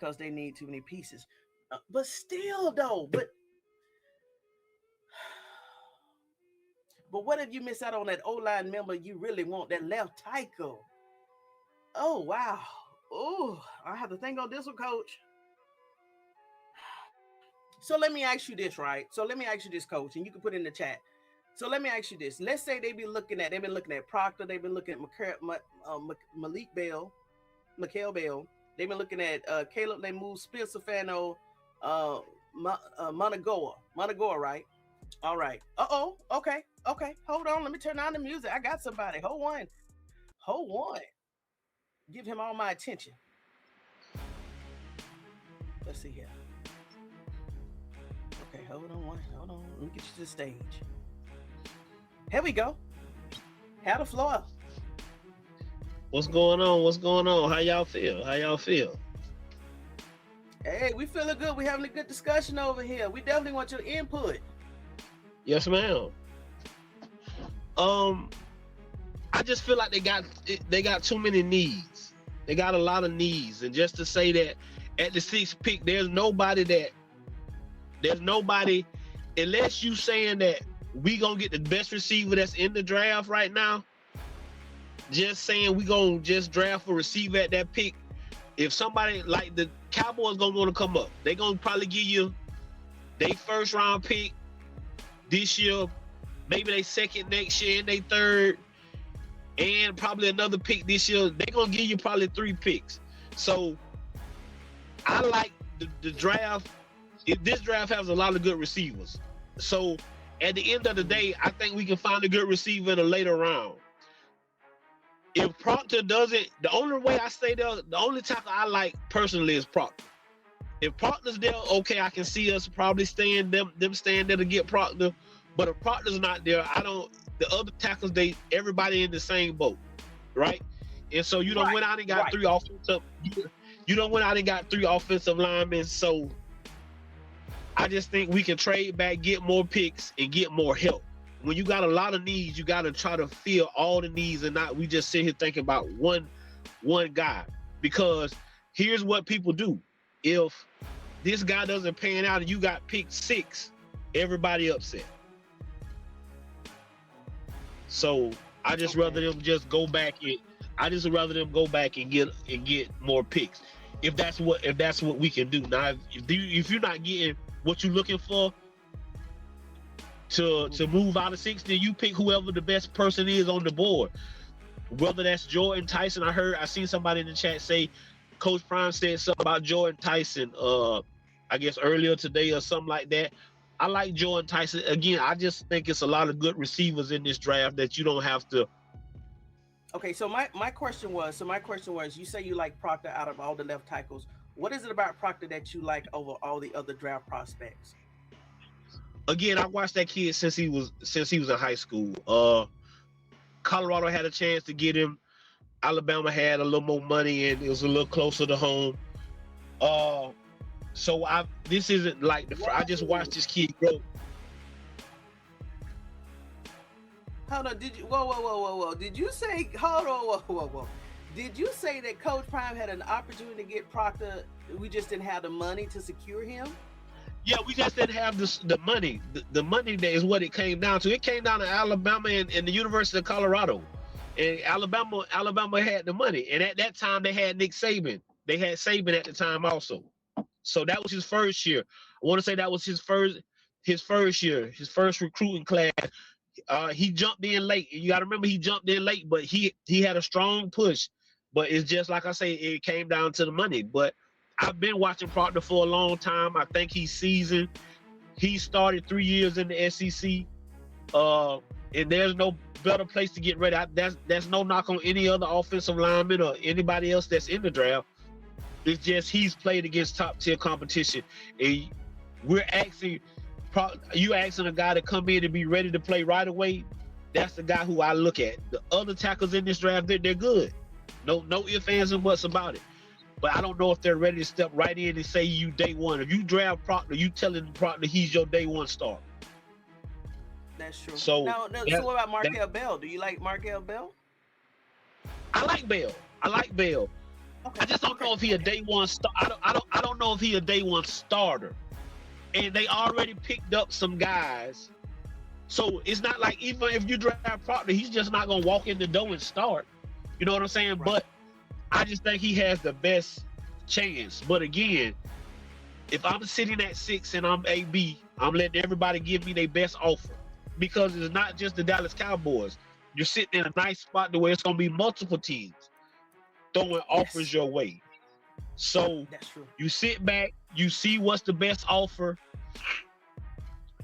because they need too many pieces. But still, though, but what if you miss out on that O-line member you really want, that left tackle? Oh, wow. Oh, I have to think on this one, Coach. So let me ask you this, right? So let me ask you this, Coach, and you can put it in the chat. So let me ask you this. Let's say they've been looking at Proctor, they've been looking at Malik Bell, Mikael Bell. They've been looking at Caleb. They moved Spencer Fano, Monagoa, right? All right. Okay. Hold on. Let me turn on the music. I got somebody. Hold on. Give him all my attention. Let's see here. Okay, hold on. Let me get you to the stage. Here we go. Have the floor. What's going on? How y'all feel? Hey, we feeling good. We having a good discussion over here. We definitely want your input. Yes, ma'am. I just feel like they got too many needs. They got a lot of needs, and just to say that at the 6th pick, there's nobody unless you saying that we gonna get the best receiver that's in the draft right now. Just saying we gonna just draft a receiver at that pick. If somebody like the Cowboys gonna want to come up, they gonna probably give you their 1st round pick this year, maybe they 2nd next year, and they 3rd, and probably another pick this year. They gonna give you probably 3 picks. So I like the draft. This draft has a lot of good receivers. So at the end of the day, I think we can find a good receiver in a later round. If Proctor doesn't, the only way I say that, the only tackle I like personally is Proctor. If Proctor's there, okay, I can see us probably staying them staying there to get Proctor. But if Proctor's not there, the other tackles, everybody in the same boat, right? And so you don't went out and got 3 offensive. You don't went out and got 3 offensive linemen. So I just think we can trade back, get more picks, and get more help. When you got a lot of needs, you got to try to fill all the needs, and not we just sit here thinking about one guy. Because here's what people do: if this guy doesn't pan out and you got pick 6, everybody upset. So I just rather them just go back and get more picks. If that's what we can do. Now, if you're not getting what you're looking for to move out of 6, then you pick whoever the best person is on the board. Whether that's Jordan Tyson. I seen somebody in the chat say Coach Prime said something about Jordan Tyson, I guess earlier today or something like that. I like Jordan Tyson. Again, I just think it's a lot of good receivers in this draft that you don't have to. Okay, so my question was, you say you like Proctor out of all the left tackles. What is it about Proctor that you like over all the other draft prospects? Again, I watched that kid since he was in high school. Colorado had a chance to get him. Alabama had a little more money and it was a little closer to home. So this isn't like I just watched this kid grow. Hold on, whoa. Did you say, whoa. Did you say that Coach Prime had an opportunity to get Proctor? We just didn't have the money to secure him? Yeah, we just didn't have the money. The money that is what it came down to. It came down to Alabama and the University of Colorado. And Alabama had the money. And at that time, they had Nick Saban. They had Saban at the time also. So that was his first year. I want to say that was his first year, his first recruiting class. He jumped in late. You got to remember he jumped in late, but he had a strong push. But it's just like I say, it came down to the money. But I've been watching Proctor for a long time. I think he's seasoned. He started 3 years in the SEC. And there's no better place to get ready. That's no knock on any other offensive lineman or anybody else that's in the draft. It's just he's played against top tier competition. And you asking a guy to come in and be ready to play right away. That's the guy who I look at. The other tackles in this draft, they're good. No ifs, ands, and buts about it. But I don't know if they're ready to step right in and say you day one. If you draft Proctor, you telling Proctor he's your day one star. That's true. So what about Markel Bell? Do you like Markel Bell? I like Bell. Okay. I just don't know if he a day one I don't know if he a day one starter. And they already picked up some guys. So it's not like even if you draft Proctor, he's just not gonna walk in the door and start. You know what I'm saying? Right. But I just think he has the best chance. But again, if I'm sitting at 6 and I'm AB, I'm letting everybody give me their best offer. Because it's not just the Dallas Cowboys. You're sitting in a nice spot to where it's gonna be multiple teams throwing offers your way. So that's true. You sit back, you see what's the best offer.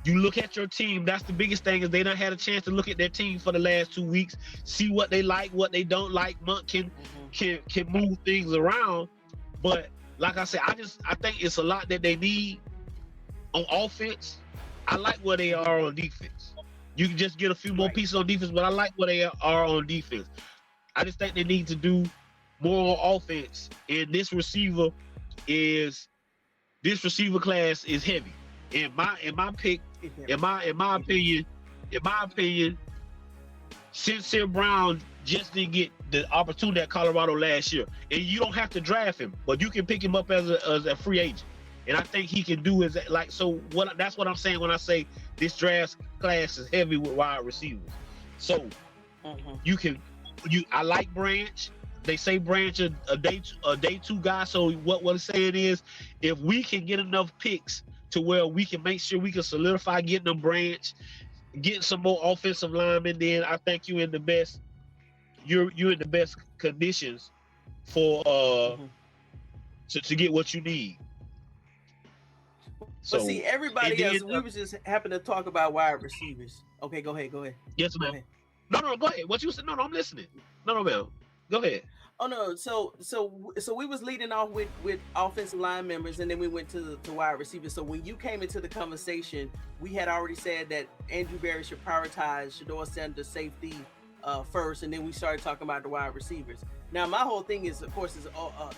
You look at your team. That's the biggest thing, is they done had a chance to look at their team for the last 2 weeks, see what they like, what they don't like. Monk can move things around. But like I said, I think it's a lot that they need on offense. I like where they are on defense. You can just get a few more pieces on defense, but I like where they are on defense. I just think they need to do more on offense. And this receiver class is heavy. In my opinion, Sincere Brown just didn't get the opportunity at Colorado last year. And you don't have to draft him, but you can pick him up as a free agent. And I think he can do that's what I'm saying when I say this draft class is heavy with wide receivers. So I like Branch. They say Branch a day 2 guy. So what it's saying is, if we can get enough picks to where we can make sure we can solidify getting a Branch, getting some more offensive linemen, then I think you're in the best conditions for to get what you need. But see, everybody else, we was just happen to talk about wide receivers. Okay, go ahead. Yes, ma'am. No, go ahead. What you said? No, I'm listening. No, ma'am. Go ahead. Oh no, so we was leading off with offensive line members, and then we went to wide receivers. So when you came into the conversation, we had already said that Andrew Berry should prioritize Shedeur Sanders safety first, and then we started talking about the wide receivers. Now my whole thing is, of course, is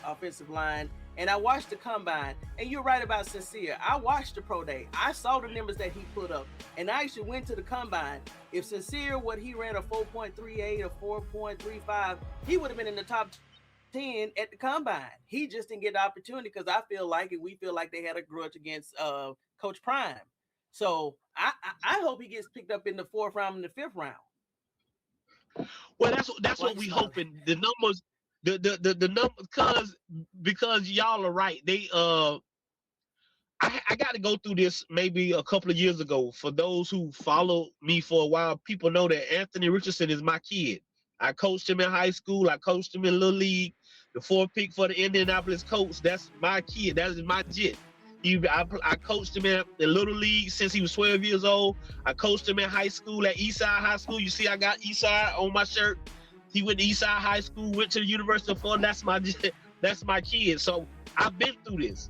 offensive line. And I watched the combine, and you're right about Sincere. I watched the pro day. I saw the numbers that he put up, and I actually went to the combine. If Sincere, what he ran a 4.38 or 4.35, he would have been in the top 10 at the combine. He just didn't get the opportunity because we feel like they had a grudge against Coach Prime. So I hope he gets picked up in the 4th round and the 5th round. Well, that's what we hoping. The numbers. The number, because y'all are right. They I got to go through this maybe a couple of years ago. For those who follow me for a while, people know that Anthony Richardson is my kid. I coached him in high school. I coached him in Little League. The 4th pick for the Indianapolis Colts. That's my kid. That is my jit. I coached him in the Little League since he was 12 years old. I coached him in high school at Eastside High School. You see, I got Eastside on my shirt. He went to Eastside High School, went to the University of Florida. That's my kid. So I've been through this,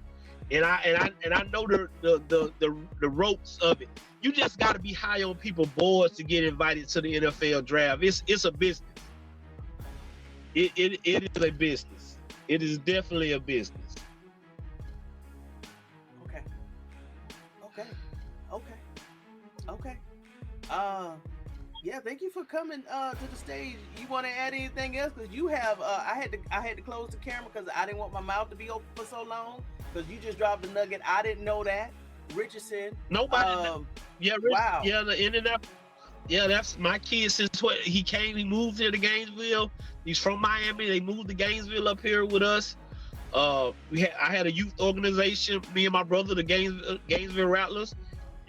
and I know the ropes of it. You just got to be high on people's boards to get invited to the NFL draft. It's a business. It is a business. It is definitely a business. Okay. Yeah, thank you for coming to the stage. You want to add anything else? Because you have, I had to close the camera because I didn't want my mouth to be open for so long. Because you just dropped the nugget. I didn't know that. Richardson. Nobody. Wow. Yeah, the Indianapolis. Yeah, that's my kid since he moved here to Gainesville. He's from Miami. They moved to Gainesville up here with us. I had a youth organization. Me and my brother, the Gainesville Rattlers.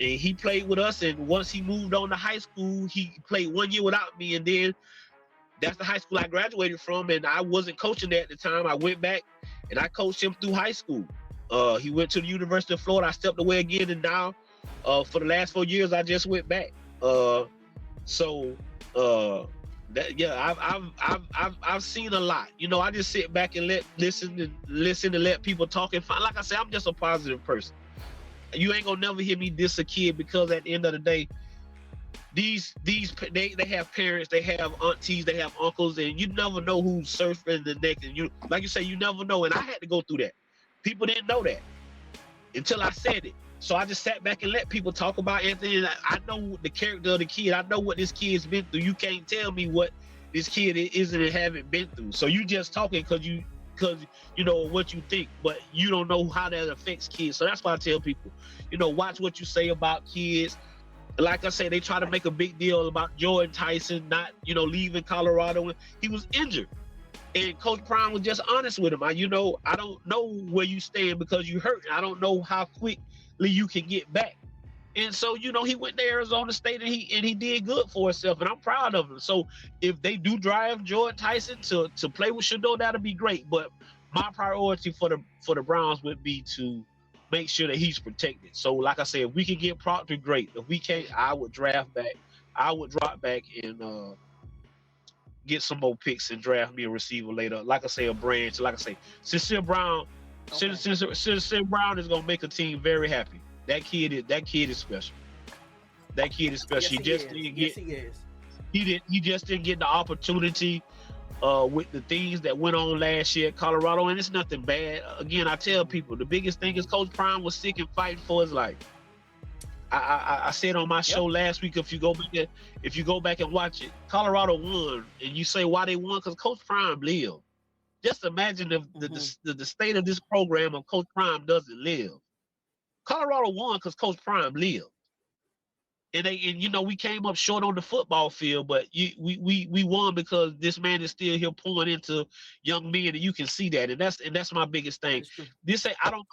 And he played with us, and once he moved on to high school, he played 1 year without me, and then that's the high school I graduated from, and I wasn't coaching there at the time. I went back, and I coached him through high school. He went to the University of Florida. I stepped away again, and now for the last 4 years, I just went back. I've seen a lot. You know, I just sit back and listen and let people talk. And like I said, I'm just a positive person. You ain't gonna never hear me diss a kid, because at the end of the day, they have parents, they have aunties, they have uncles, and you never know who's surfing the next. And you, like you say, you never know. And I had to go through that. People didn't know that until I said it. So I just sat back and let people talk about Anthony. And I know the character of the kid. I know what this kid's been through. You can't tell me what this kid isn't and haven't been through. So you just talking because because you know what you think, but you don't know how that affects kids. So that's why I tell people, you know, watch what you say about kids. Like I say, they try to make a big deal about Jordan Tyson not, you know, leaving Colorado when he was injured. And Coach Prime was just honest with him. You know, I don't know where you stand because you hurt. I don't know how quickly you can get back. And so, you know, he went to Arizona State and he did good for himself, and I'm proud of him. So if they do drive Jordan Tyson to play with Shedeur, that'll be great. But my priority for the Browns would be to make sure that he's protected. So like I said, if we can get Proctor, great. If we can't, I would draft back. I would drop back and get some more picks and draft me a receiver later. Like I say, a branch. Like I say, Sincere Brown, Sincere Brown is gonna make a team very happy. That kid is special. That kid is special. Yes, He just didn't get the opportunity with the things that went on last year at Colorado, and it's nothing bad. Again, I tell people the biggest thing is Coach Prime was sick and fighting for his life. I said on my show last week, if you go back and watch it, Colorado won, and you say why they won, because Coach Prime lived. Just imagine if the state of this program of Coach Prime doesn't live. Colorado won because Coach Prime lived. And you know, we came up short on the football field, but we won because this man is still here pouring into young men, and you can see that. And that's my biggest thing. I don't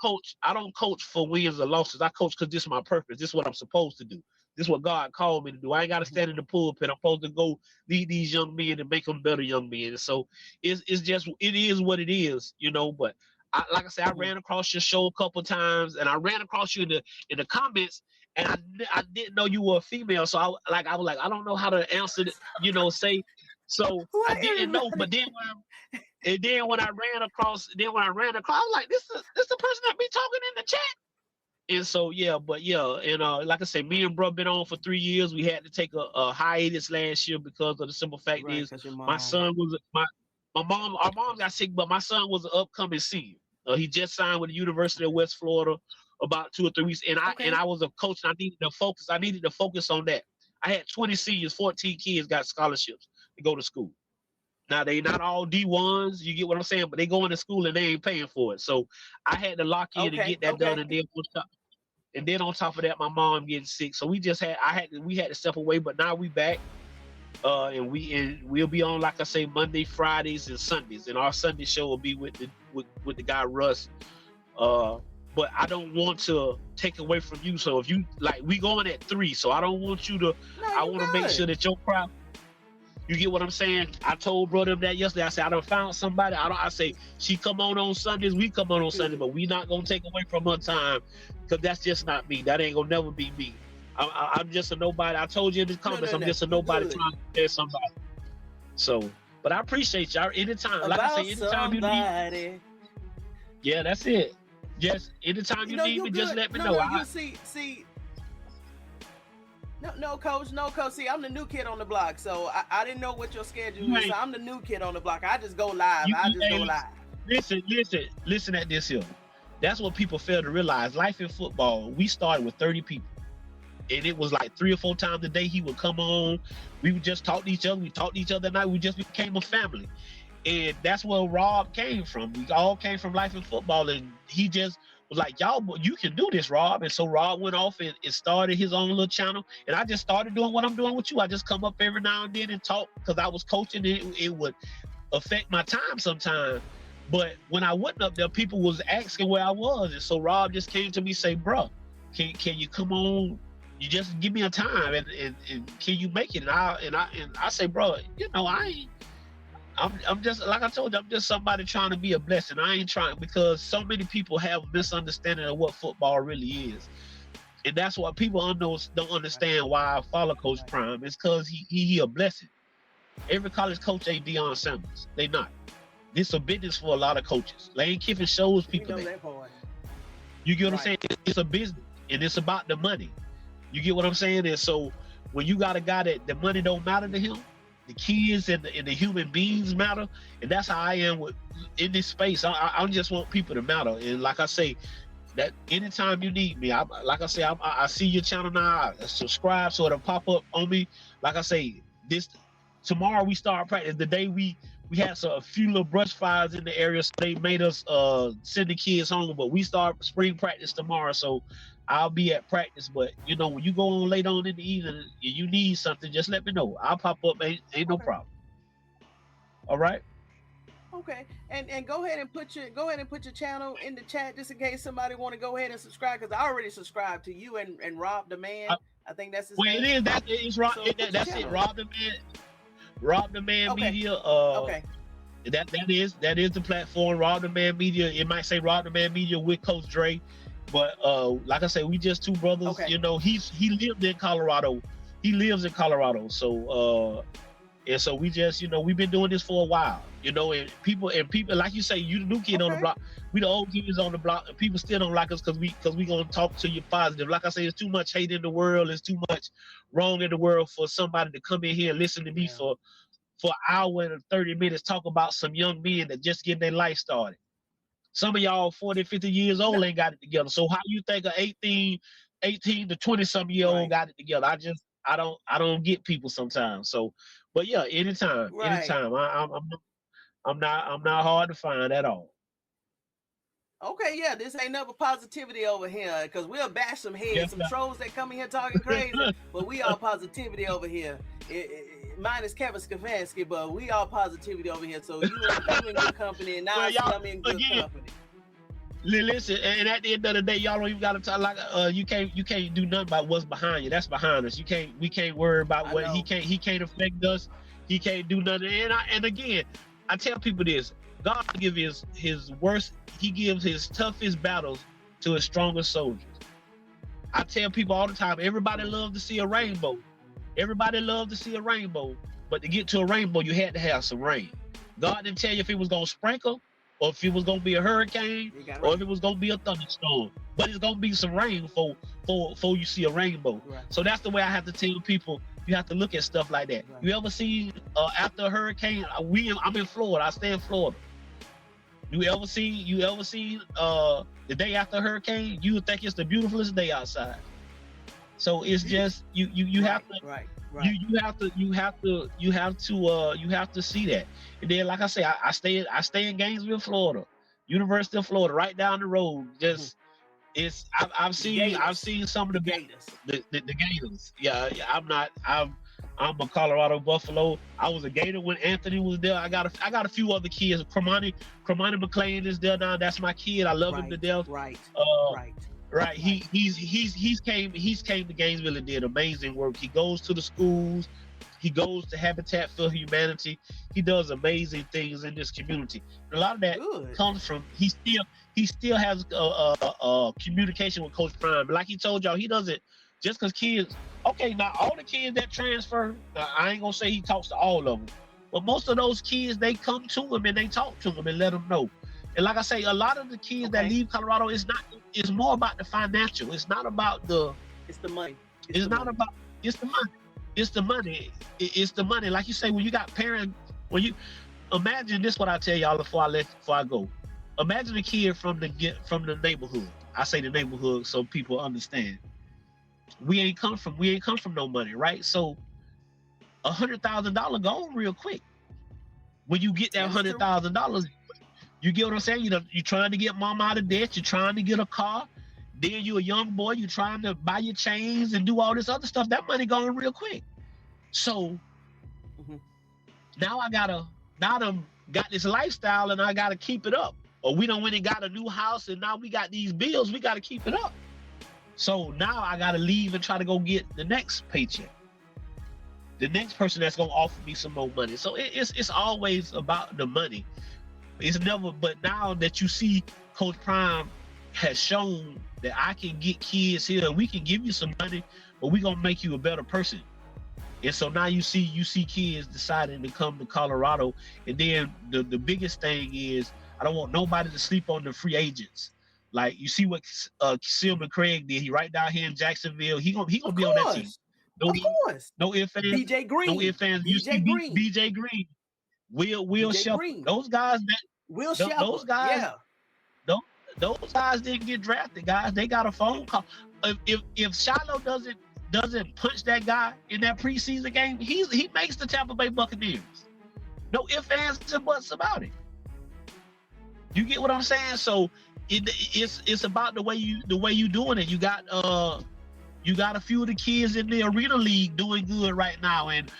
coach for wins or losses. I coach because this is my purpose. This is what I'm supposed to do. This is what God called me to do. I ain't got to stand in the pulpit. I'm supposed to go lead these young men and make them better young men. And so it is what it is, you know. But like I said, I ran across your show a couple times, and I ran across you in the comments. And I didn't know you were a female, so I was like, I don't know how to answer it, you know, say. So I didn't know. But then when I ran across, I was like, this is the person that be talking in the chat. And so and like I said, me and bro been on for 3 years. We had to take a hiatus last year because of the simple fact is my son was our mom got sick, but my son was an upcoming senior. He just signed with the University of West Florida about 2 or 3 weeks, and I was a coach, and I needed to focus on that. I had 20 seniors, 14 kids got scholarships to go to school. Now they not all D1s, you get what I'm saying, but they go into school and they ain't paying for it. So I had to lock in and get that done, and then on top of that, my mom getting sick. So we had to step away, but now we back. And we'll be on, like I say, Monday, Fridays, and Sundays. And our Sunday show will be with the guy Russ. But I don't want to take away from you. So if you like, we going at 3. So I don't want you to. I want to make sure that your crowd. You get what I'm saying? I told brother that yesterday. I said I done found somebody. I say she come on Sundays. We come on Sundays, but we not gonna take away from her time because that's just not me. That ain't gonna never be me. I'm just a nobody. I told you in the comments, I'm just a nobody trying to tell somebody. So, but I appreciate y'all anytime. Like I say, anytime you need. Yeah, that's it. Just anytime you need me, just let me know. No, coach. See, I'm the new kid on the block, so I didn't know what your schedule is. So I'm the new kid on the block. I just go live. Go live. Listen at this here. That's what people fail to realize. Life in football, we started with 30 people. And it was like 3 or 4 times a day he would come on. We would just talk to each other. We talked to each other at night. We just became a family. And that's where Rob came from. We all came from Life in Football. And he just was like, y'all, you can do this, Rob. And so Rob went off and started his own little channel. And I just started doing what I'm doing with you. I just come up every now and then and talk because I was coaching. It would affect my time sometimes. But when I wasn't up there, people was asking where I was. And so Rob just came to me and say, bro, can you come on? You just give me a time and can you make it? And I say, bro, you know, I'm just, like I told you, I'm just somebody trying to be a blessing. I ain't trying, because so many people have a misunderstanding of what football really is. And that's why people don't understand why I follow Coach Prime. It's because he a blessing. Every college coach ain't Deion Sanders. They not. This a business for a lot of coaches. Lane Kiffin shows people that. You get what I'm saying? It's a business and it's about the money. You get what I'm saying? And so when you got a guy that the money don't matter to him, the kids and the human beings matter. And that's how I am in this space. I just want people to matter. And like I say, that anytime you need me, I see your channel now, I subscribe so it'll pop up on me. Like I say, tomorrow we start practice. The day we had a few little brush fires in the area, so they made us send the kids home. But we start spring practice tomorrow, so I'll be at practice. But you know, when you go on late on in the evening and you need something, just let me know. I'll pop up. Ain't no problem. All right. Okay, and go ahead and put your channel in the chat just in case somebody want to go ahead and subscribe, because I already subscribed to you and Rob the Man. I think that's his name. It is. It's Rob. So that's it. Rob the Man. Rob the Man Media. Okay. That is the platform. Rob the Man Media. It might say Rob the Man Media with Coach Dre, but like I say, we just two brothers. Okay. You know, he lived in Colorado. He lives in Colorado. So and so we just, you know, we've been doing this for a while. You know, and people like you say, you the new kid on the block. We the old kids on the block. And people still don't like us because we gonna talk to you positive. Like I say, there's too much hate in the world. There's too much wrong in the world for somebody to come in here and listen to me for an hour and 30 minutes talk about some young men that just getting their life started. Some of y'all 40, 50 years old ain't got it together. So how you think an 18 to 20 some year old got it together? I don't get people sometimes. So, but yeah, anytime. I'm not hard to find at all. Okay, yeah, this ain't never positivity over here, because we'll bash some heads, some trolls that come in here talking crazy, but we all positivity over here. Minus Kevin Stefanski, but we all positivity over here. So you in good company, and now I'm in good company. Listen, and at the end of the day, y'all don't even gotta talk like you can't do nothing about what's behind you. That's behind us. We can't worry about what he can't affect us. He can't do nothing. And again, I tell people this: God gives his worst. He gives his toughest battles to his strongest soldiers. I tell people all the time: everybody loves to see a rainbow. Everybody loves to see a rainbow, but to get to a rainbow, you had to have some rain. God didn't tell you if it was gonna sprinkle, or if it was gonna be a hurricane, or if it was gonna be a thunderstorm. But it's gonna be some rain before you see a rainbow. Right. So that's the way I have to tell people. You have to look at stuff like that. Right. You ever see after a hurricane? I'm in Florida. I stay in Florida. You ever see the day after a hurricane? You would think it's the beautifulest day outside. So it's just you have to you have to see that. And then, like I say, I stay in Gainesville, Florida, University of Florida, right down the road. Just I've seen some of the Gators. The Gators. Yeah, I'm a Colorado Buffalo. I was a Gator when Anthony was there. I got a few other kids. Cromani McClain is there now. That's my kid. I love him to death. Right. He's came to Gainesville and did amazing work. He goes to the schools. He goes to Habitat for Humanity. He does amazing things in this community. And a lot of that comes from he still has communication with Coach Prime. But like he told y'all, he doesn't just because kids. Okay, now all the kids that transfer, I ain't gonna say he talks to all of them, but most of those kids, they come to him and they talk to him and let him know. And like I say, a lot of the kids that leave Colorado, it's more about the financial. It's not about it's the money. It's the money. It's the money. Like you say, when you got parents, imagine this, what I tell y'all before I go. Imagine a kid from the neighborhood. I say the neighborhood so people understand. We ain't come from no money, right? So $100,000 gone real quick. When you get that $100,000, you get what I'm saying? You're trying to get mom out of debt. You're trying to get a car. Then you a young boy. You're trying to buy your chains and do all this other stuff. That money gone real quick. So now I got this lifestyle and I gotta keep it up. Or we done went and got a new house and now we got these bills. We gotta keep it up. So now I gotta leave and try to go get the next paycheck. The next person that's gonna offer me some more money. So it's always about the money. It's never, but now that you see Coach Prime has shown that I can get kids here and we can give you some money, but we gonna make you a better person. And so now you see kids deciding to come to Colorado. And then the biggest thing is I don't want nobody to sleep on the free agents. Like you see what Silman Craig did. He right down here in Jacksonville. He gonna be on that team. Of course. No ifs, ands. BJ Green. No ifs, ands. BJ Green. BJ Green. Will Shepherd. Those guys Those guys didn't get drafted, guys. They got a phone call. If Shiloh doesn't doesn't punch that guy in that preseason game, he makes the Tampa Bay Buccaneers. No ifs, ands, and buts about it. You get what I'm saying? So it's about the way you doing it. You got a few of the kids in the Arena League doing good right now, and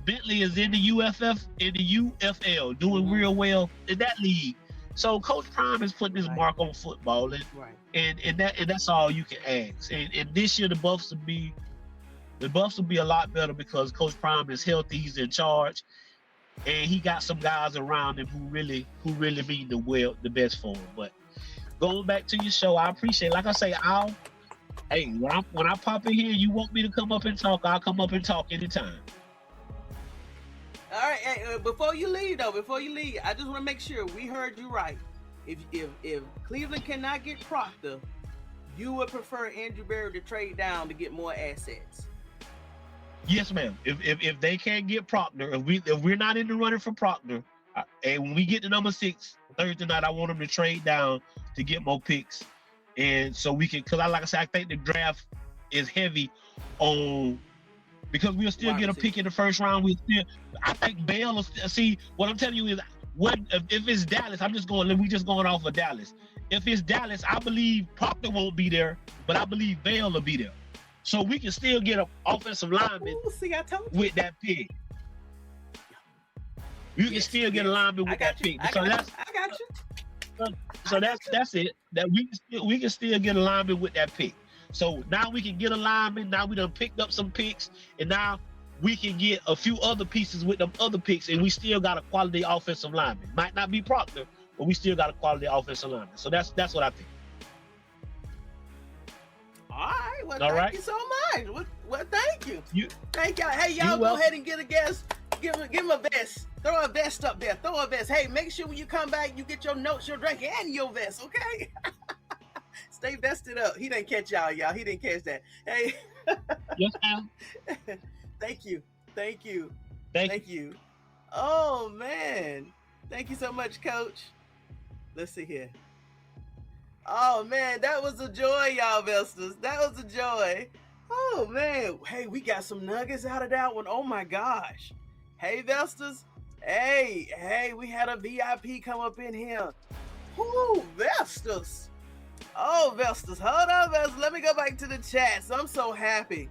Bentley is in the UFL doing real well in that league. So Coach Prime is putting his mark on football, and that's all you can ask. And this year the Buffs will be a lot better because Coach Prime is healthy, he's in charge, and he got some guys around him who really mean the best for him. But going back to your show, I appreciate. Like I say, when I pop in here, you want me to come up and talk, I'll come up and talk anytime. All right, hey, before you leave, I just want to make sure we heard you right. If Cleveland cannot get Proctor, you would prefer Andrew Berry to trade down to get more assets. Yes, ma'am. If they can't get Proctor, if we're not in the running for Proctor, and when we get to number 6 Thursday night, I want them to trade down to get more picks, and so we can. Because like I said, I think the draft is heavy on. Because we'll still get a pick in the first round. I think Bale will see. What I'm telling you is, if it's Dallas, we just going off of Dallas. If it's Dallas, I believe Proctor won't be there, but I believe Bale will be there. So we can still get an offensive lineman with that pick. You can still get a lineman with that pick. I got you. So that's it. That we can still get a lineman with that pick. So now we can get a lineman. Now we done picked up some picks, and now we can get a few other pieces with them other picks, and we still got a quality offensive lineman. Might not be Proctor, but we still got a quality offensive lineman. So that's what I think. All right. Well, thank you so much. Well, thank you. Thank y'all. Hey, y'all go ahead and get a guest. Give him a vest. Throw a vest up there. Throw a vest. Hey, make sure when you come back, you get your notes, your drink, and your vest. Okay. Stay vested up. He didn't catch y'all. He didn't catch that. Hey. Yes, ma'am. Thank you. Oh, man. Thank you so much, Coach. Let's see here. Oh, man. That was a joy, y'all, Vesters. That was a joy. Oh, man. Hey, we got some nuggets out of that one. Oh, my gosh. Hey, Vesters. Hey, we had a VIP come up in here. Whoo, Vesters. Oh, Vesters, hold on, Vesters. Let me go back to the chats. I'm so happy.